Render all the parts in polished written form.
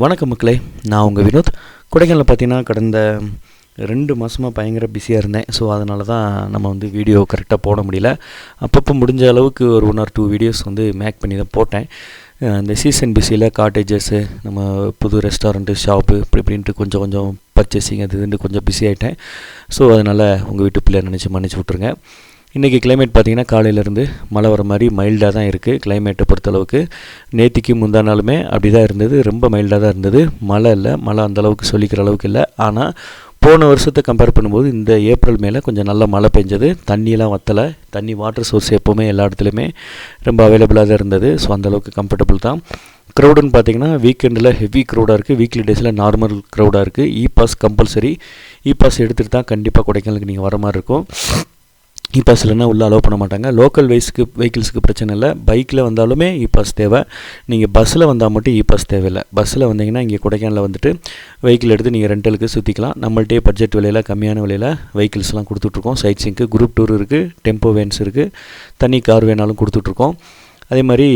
வணக்கம் மக்களே, நான் உங்கள் வினோத். கொடைக்கானலில் பார்த்தீங்கன்னா கடந்த 2 மாதமாக பயங்கர பிஸியாக இருந்தேன். ஸோ அதனால தான் நம்ம வீடியோ கரெக்டாக போட முடியல. அப்பப்போ முடிஞ்ச அளவுக்கு ஒரு 1 or 2 வீடியோஸ் மேக் பண்ணி தான் போட்டேன். இந்த சீசன் பிஸியில் காட்டேஜஸ்ஸு, நம்ம புது ரெஸ்டாரண்ட்டு, ஷாப்பு இப்படின்ட்டு கொஞ்சம் பர்ச்சேசிங் அது இதுன்னு கொஞ்சம் பிஸி ஆகிட்டேன். ஸோ அதனால் உங்கள் வீட்டு பிள்ளை நினச்சி மன்னிச்சு விட்ருங்க. இன்றைக்கி கிளைமேட் பார்த்திங்கன்னா காலையிலேருந்து மழை வர மாதிரி மைல்டாக தான் இருக்குது. கிளைமேட்டை பொறுத்தளவுக்கு நேற்றுக்கு முந்தா நாளுமே அப்படி தான் இருந்தது. ரொம்ப மைல்டாக தான் இருந்தது. மழை இல்லை, மழை அந்தளவுக்கு சொல்லிக்கிற அளவுக்கு இல்லை. ஆனால் போன வருஷத்தை கம்பேர் பண்ணும்போது இந்த ஏப்ரல் மேலே கொஞ்சம் நல்லா மழை பெஞ்சது. தண்ணியெலாம் வற்றலை. தண்ணி வாட்டர் சோர்ஸ் எப்போவுமே எல்லா இடத்துலையுமே ரொம்ப அவைலபிளாக தான் இருந்தது. ஸோ அந்தளவுக்கு கம்ஃபர்டபுள் தான். க்ரௌடுன்னு பார்த்தீங்கன்னா வீக்கெண்டில் ஹெவி க்ரௌடாக இருக்குது, வீக்லி டேஸில் நார்மல் க்ரௌடாக இருக்குது. E-pass compulsory. இ-பாஸ் எடுத்துகிட்டு தான் கண்டிப்பாக கொடைக்கானலுக்கு நீங்கள் வர மாதிரி இருக்கும். இ-பாஸ் இல்லைன்னா உள்ளே அலோவ் பண்ண மாட்டாங்க. லோக்கல் வெஹிக்கிள்ஸுக்கு பிரச்சனை இல்லை. பைக்கில் வந்தாலுமே இ-பாஸ் தேவை. நீங்கள் பஸ்ஸில் வந்தால் மட்டும் இ-பாஸ் தேவையில்லை. பஸ்ஸில் வந்தீங்கன்னா இங்கே கொடைக்கானலில் வெஹிக்கிள் எடுத்து நீங்கள் ரெண்டலுக்கு சுற்றிக்கலாம். நம்மள்டே பட்ஜெட் விலையில் கம்மியான விலையில் வெஹிக்கிள்ஸ்லாம் கொடுத்துட்ருக்கோம். சைட் சீங்க்கு குரூப் டூர் இருக்குது, டெம்போ வேன்ஸ் இருக்குது, தனி கார் வேணாலும் கொடுத்துட்ருக்கோம். அதே மாதிரி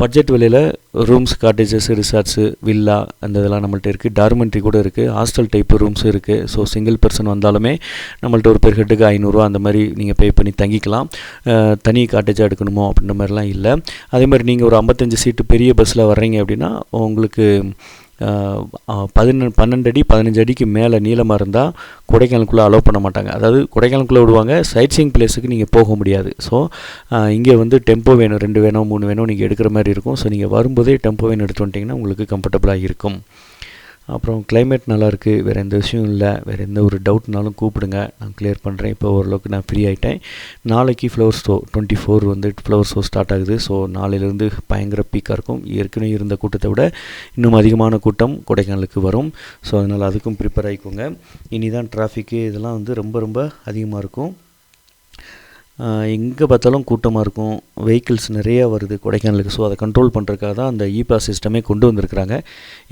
பட்ஜெட் விலையில் ரூம்ஸ், காட்டேஜஸ், ரிசார்ட்ஸு, வில்லா அந்த இதெல்லாம் நம்மள்ட்ட இருக்குது. டார்மெண்ட்ரி கூட இருக்குது. ஹாஸ்டல் டைப்பு ரூம்ஸும் இருக்குது. ஸோ சிங்கிள் பர்சன் வந்தாலுமே நம்மள்ட்ட ஒரு பெர் ஹெட்டுக்கு 500 அந்த மாதிரி நீங்கள் பே பண்ணி தங்கிக்கலாம். தனி காட்டேஜாக எடுக்கணுமோ அப்படின்ற மாதிரிலாம் இல்லை. அதே மாதிரி நீங்கள் ஒரு 55 சீட்டு பெரிய பஸ்ஸில் வர்றீங்க அப்படின்னா உங்களுக்கு 12 அடி 15 அடிக்கு மேலே நீளமாக இருந்தால் கொடைக்கானலுக்குள்ளே அலோவ் பண்ண மாட்டாங்க. அதாவது கொடைக்கானலுக்குள்ளே விடுவாங்க, சைட் சீயிங் பிளேஸுக்கு நீங்கள் போக முடியாது. ஸோ இங்கே டெம்போ வேணும், 2 வேணும் 3 வேணும் நீங்கள் எடுக்கிற மாதிரி இருக்கும். ஸோ நீங்கள் வரும்போதே டெம்போ வேன் எடுத்து வந்துட்டிங்கன்னா உங்களுக்கு கம்ஃபர்டபுளாக இருக்கும். அப்புறம் கிளைமேட் நல்லாயிருக்கு. வேறு எந்த விஷயம் இல்லை. வேறு எந்த ஒரு டவுட்னாலும் கூப்பிடுங்க, நான் கிளியர் பண்ணுறேன். இப்போ ஓரளவுக்கு நான் ஃப்ரீ ஆகிட்டேன். நாளைக்கு flower show 24 flower show start ஆகுது. ஸோ நாளையிலேருந்து பயங்கர பீக்காக இருக்கும். ஏற்கனவே இருந்த கூட்டத்தை விட இன்னும் அதிகமான கூட்டம் கொடைக்கானலுக்கு வரும். ஸோ அதனால் அதுக்கும் ப்ரிப்பேர் ஆகிக்கோங்க. இனி தான் டிராஃபிக்கு இதெல்லாம் ரொம்ப அதிகமாக இருக்கும். எங்கே பார்த்தாலும் கூட்டமாக இருக்கும். வெஹிக்கிள்ஸ் நிறையா வருது கொடைக்கானலுக்கு. ஸோ அதை கண்ட்ரோல் பண்ணுறதுக்காக தான் அந்த இ-பாஸ் சிஸ்டமே கொண்டு வந்திருக்கிறாங்க.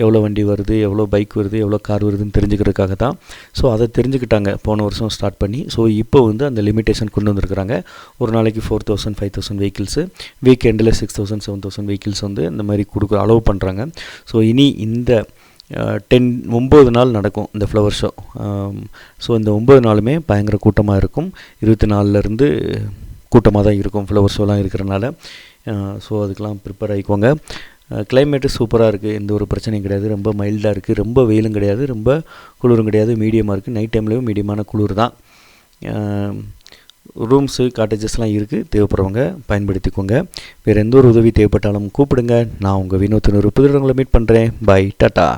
எவ்வளோ வண்டி வருது, எவ்வளோ பைக் வருது, எவ்வளோ கார் வருதுன்னு தெரிஞ்சுக்கிறதுக்காக தான். ஸோ அதை தெரிஞ்சுக்கிட்டாங்க போன வருஷம் ஸ்டார்ட் பண்ணி. ஸோ இப்போ அந்த லிமிட்டேஷன் கொண்டு வந்திருக்கிறாங்க. ஒரு நாளைக்கு 4000 5000 வெஹிக்கிள்ஸு, வீக்கெண்டில் 6000 7000 வெஹிக்கிள்ஸ் இந்த மாதிரி அலோவ் பண்ணுறாங்க. ஸோ இனி இந்த 9 நாள் நடக்கும் இந்த ஃப்ளவர் ஷோ. ஸோ இந்த 9 நாளுமே பயங்கர கூட்டமாக இருக்கும். 24லேருந்து கூட்டமாக தான் இருக்கும் ஃப்ளவர் ஷோலாம் இருக்கிறனால. ஸோ அதுக்கெலாம் ப்ரிப்பேர் ஆகிக்கோங்க. கிளைமேட்டு சூப்பராக இருக்குது. எந்த ஒரு பிரச்சனையும் கிடையாது. ரொம்ப மைல்டாக இருக்குது. ரொம்ப வெயிலும் கிடையாது, ரொம்ப குளிரும் கிடையாது, மீடியமாக இருக்குது. நைட் டைம்லேயும் மீடியமான குளிர் தான். ரூம்ஸு, காட்டேஜஸ்லாம் இருக்குது. தேவைப்படுறவங்க பயன்படுத்திக்கோங்க. வேறு எந்த ஒரு உதவி தேவைப்பட்டாலும் கூப்பிடுங்க. நான் உங்கள் வினோத்தின் ஒரு புது இடங்களை மீட் பண்ணுறேன். Bye, tata.